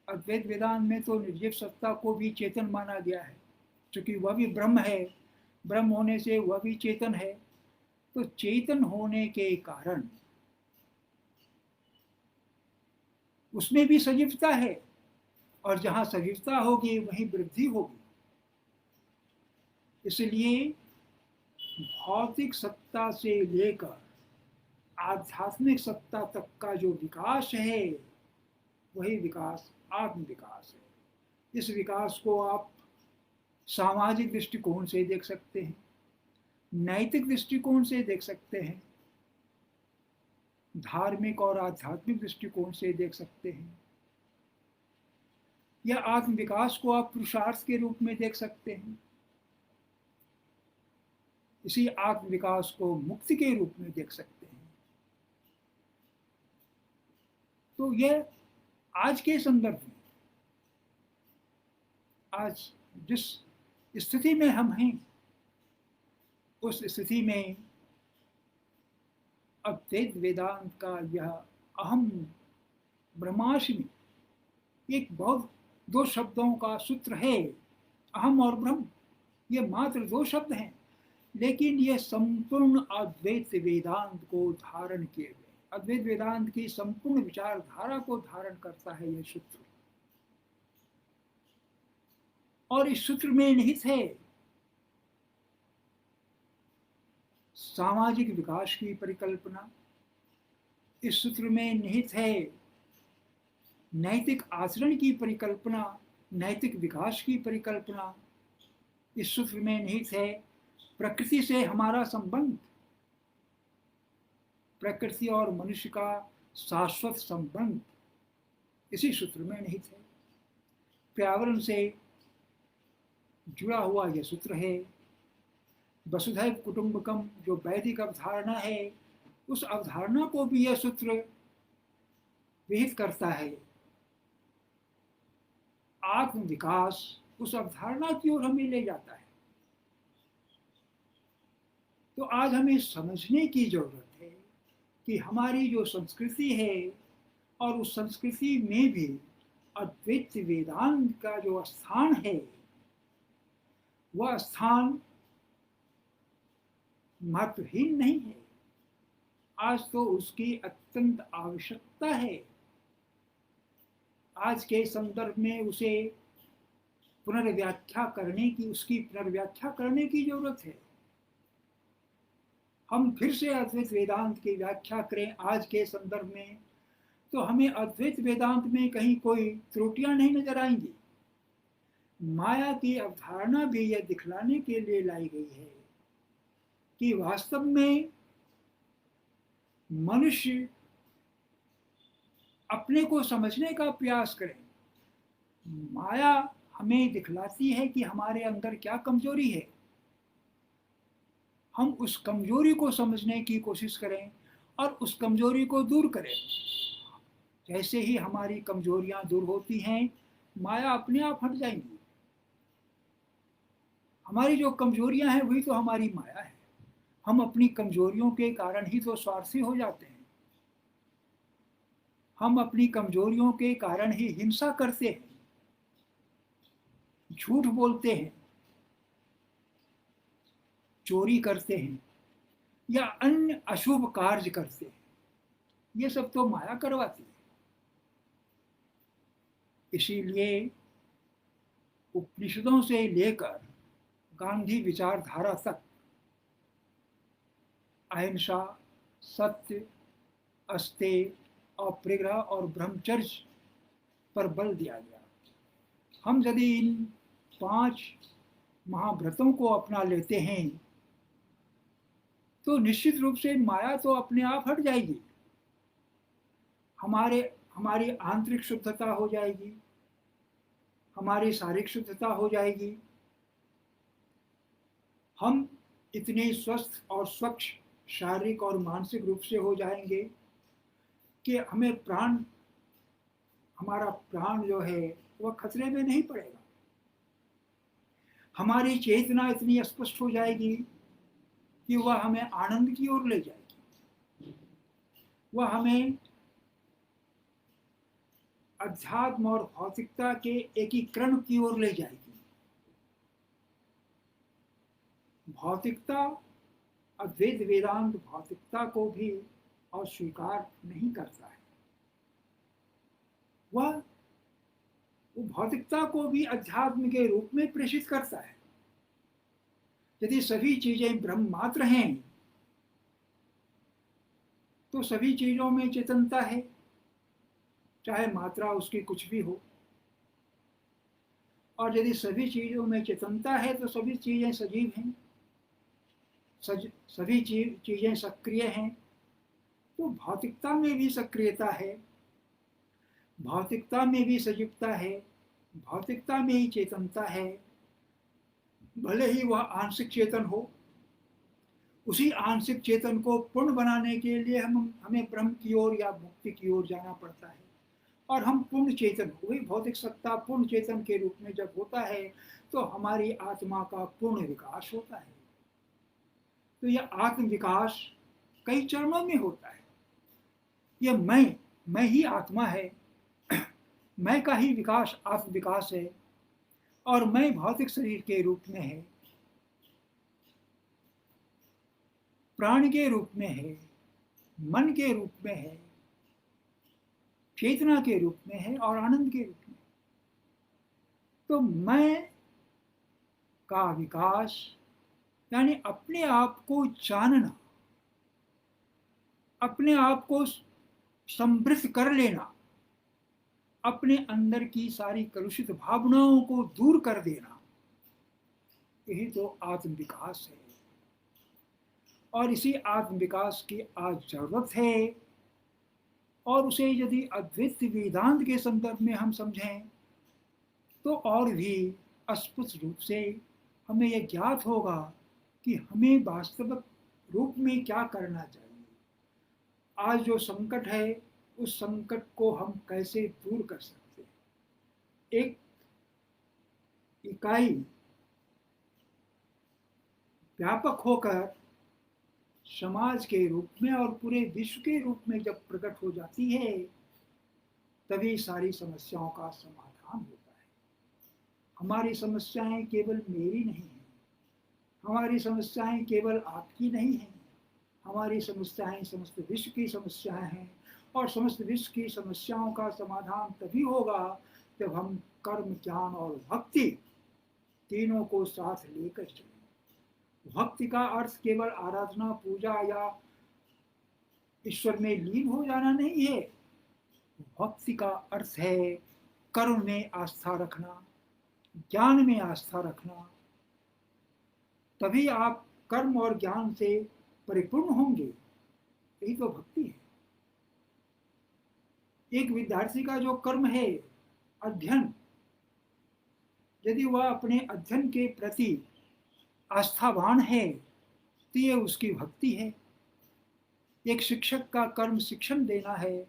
अद्वैत वेदांत में तो निर्जीव सत्ता को भी चेतन माना गया है, क्योंकि वह भी ब्रह्म है, ब्रह्म होने से वह भी चेतन है। तो चेतन होने के कारण उसमें भी सजीवता है, और जहां सजीवता होगी वहीं वृद्धि होगी। इसलिए भौतिक सत्ता से लेकर आध्यात्मिक सत्ता तक का जो विकास है वही विकास आत्म विकास है। इस विकास को आप सामाजिक दृष्टिकोण से देख सकते हैं, नैतिक दृष्टिकोण से देख सकते हैं, धार्मिक और आध्यात्मिक दृष्टिकोण से देख सकते हैं, या आत्म विकास को आप पुरुषार्थ के रूप में देख सकते हैं। इसी आत्म विकास को मुक्ति के रूप में देख सकते हैं। तो यह आज के संदर्भ में, आज जिस स्थिति में हम हैं, उस स्थिति में अद्वैत वेदांत का यह अहम ब्रह्मास्मि एक बहुत दो शब्दों का सूत्र है। अहम और ब्रह्म ये मात्र दो शब्द हैं, लेकिन ये संपूर्ण अद्वैत वेदांत को धारण किए हुए, अद्वैत वेदांत की संपूर्ण विचारधारा को धारण करता है यह सूत्र। और इस सूत्र में निहित है सामाजिक विकास की परिकल्पना, इस सूत्र में निहित है नैतिक आचरण की परिकल्पना, नैतिक विकास की परिकल्पना, इस सूत्र में निहित है प्रकृति से हमारा संबंध, प्रकृति और मनुष्य का शाश्वत संबंध इसी सूत्र में निहित है। पर्यावरण से जुड़ा हुआ यह सूत्र है। वसुधैव कुटुंबकम जो वैदिक अवधारणा है, उस अवधारणा को भी यह सूत्र विहित करता है। आत्म विकास उस अवधारणा की ओर हमें ले जाता है। तो आज हमें समझने की जरूरत है कि हमारी जो संस्कृति है, और उस संस्कृति में भी अद्वैत वेदांत का जो स्थान है, वह स्थान महत्वहीन नहीं है। आज तो उसकी अत्यंत आवश्यकता है। आज के संदर्भ में उसे पुनर्व्याख्या करने की, उसकी पुनर्व्याख्या करने की जरूरत है। हम फिर से अद्वैत वेदांत की व्याख्या करें आज के संदर्भ में, तो हमें अद्वैत वेदांत में कहीं कोई त्रुटियां नहीं नजर आएंगी। माया की अवधारणा भी यह दिखलाने के लिए लाई गई है कि वास्तव में मनुष्य अपने को समझने का प्रयास करें। माया हमें दिखलाती है कि हमारे अंदर क्या कमजोरी है, हम उस कमजोरी को समझने की कोशिश करें और उस कमजोरी को दूर करें। जैसे ही हमारी कमजोरियां दूर होती हैं, माया अपने आप हट जाएंगी। हमारी जो कमजोरियां हैं वही तो हमारी माया है। हम अपनी कमजोरियों के कारण ही तो स्वार्थी हो जाते हैं। हम अपनी कमजोरियों के कारण ही हिंसा करते हैं, झूठ बोलते हैं, चोरी करते हैं या अन्य अशुभ कार्य करते हैं। ये सब तो माया करवाती है। इसीलिए उपनिषदों से लेकर गांधी विचारधारा तक अहिंसा, सत्य, अस्तेय, अपरिग्रह और ब्रह्मचर्य पर बल दिया गया। हम यदि इन 5 महाव्रतों को अपना लेते हैं तो निश्चित रूप से माया तो अपने आप हट जाएगी। हमारे हमारी आंतरिक शुद्धता हो जाएगी, हमारी शारीरिक शुद्धता हो जाएगी। हम इतने स्वस्थ और स्वच्छ शारीरिक और मानसिक रूप से हो जाएंगे कि हमारा प्राण जो है वह खतरे में नहीं पड़ेगा। हमारी चेतना इतनी स्पष्ट हो जाएगी कि वह हमें आनंद की ओर ले जाएगी। वह हमें अध्यात्म और भौतिकता के एकीकरण की ओर ले जाएगी। भौतिकता, अद्वैत वेदांत भौतिकता को भी अस्वीकार नहीं करता है। वह भौतिकता को भी अध्यात्म के रूप में प्रेषित करता है। यदि सभी चीजें ब्रह्म मात्र हैं तो सभी चीजों में चेतनता है, चाहे मात्रा उसकी कुछ भी हो। और यदि सभी चीजों में चेतनता है तो सभी चीजें सजीव हैं, सभी चीजें सक्रिय हैं। तो भौतिकता में भी सक्रियता है, भौतिकता में भी सजीवता है, भौतिकता में ही चेतनता है। भले ही वह आंशिक चेतन हो, उसी आंशिक चेतन को पूर्ण बनाने के लिए हमें ब्रह्म की ओर या मुक्ति की ओर जाना पड़ता है। और हम पूर्ण चेतन, वही भौतिक सत्ता पूर्ण चेतन के रूप में जब होता है तो हमारी आत्मा का पूर्ण विकास होता है। तो यह आत्म विकास कई चरणों में होता है। यह मैं ही आत्मा है, मैं का ही विकास आत्म विकास है। और मैं भौतिक शरीर के रूप में है, प्राण के रूप में है, मन के रूप में है, चेतना के रूप में है और आनंद के रूप में। तो मैं का विकास यानी अपने आप को जानना, अपने आप को समृद्ध कर लेना, अपने अंदर की सारी कलुषित भावनाओं को दूर कर देना, यही तो आत्म विकास है। और इसी आत्म विकास की आज जरूरत है। और उसे यदि अद्वैत वेदांत के संदर्भ में हम समझें तो और भी स्पष्ट रूप से हमें यह ज्ञात होगा कि हमें वास्तविक रूप में क्या करना चाहिए। आज जो संकट है उस संकट को हम कैसे दूर कर सकते हैं। एक इकाई व्यापक होकर समाज के रूप में और पूरे विश्व के रूप में जब प्रकट हो जाती है तभी सारी समस्याओं का समाधान होता है। हमारी समस्याएं केवल मेरी नहीं है, हमारी समस्याएं केवल आपकी नहीं है, हमारी समस्याएं समस्त विश्व की समस्याएं हैं। और समस्त विश्व की समस्याओं का समाधान तभी होगा जब हम कर्म, ज्ञान और भक्ति तीनों को साथ लेकर चलें। भक्ति का अर्थ केवल आराधना, पूजा या ईश्वर में लीन हो जाना नहीं है। भक्ति का अर्थ है कर्म में आस्था रखना, ज्ञान में आस्था रखना। तभी आप कर्म और ज्ञान से परिपूर्ण होंगे। यही तो भक्ति है। एक विद्यार्थी का जो कर्म है अध्ययन, यदि वह अपने अध्ययन के प्रति आस्थावान है तो ये उसकी भक्ति है। एक शिक्षक का कर्म शिक्षण देना है,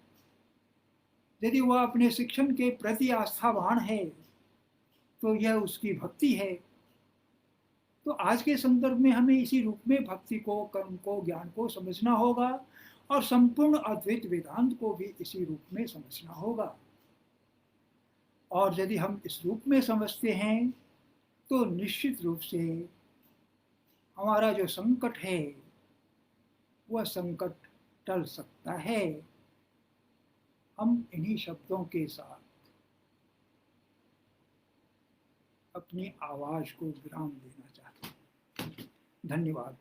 यदि वह अपने शिक्षण के प्रति आस्थावान है तो यह उसकी भक्ति है। तो आज के संदर्भ में हमें इसी रूप में भक्ति को, कर्म को, ज्ञान को समझना होगा और संपूर्ण अद्वैत वेदांत को भी इसी रूप में समझना होगा। और यदि हम इस रूप में समझते हैं तो निश्चित रूप से हमारा जो संकट है वह संकट टल सकता है। हम इन्हीं शब्दों के साथ अपनी आवाज को विराम देना चाहते हैं। धन्यवाद।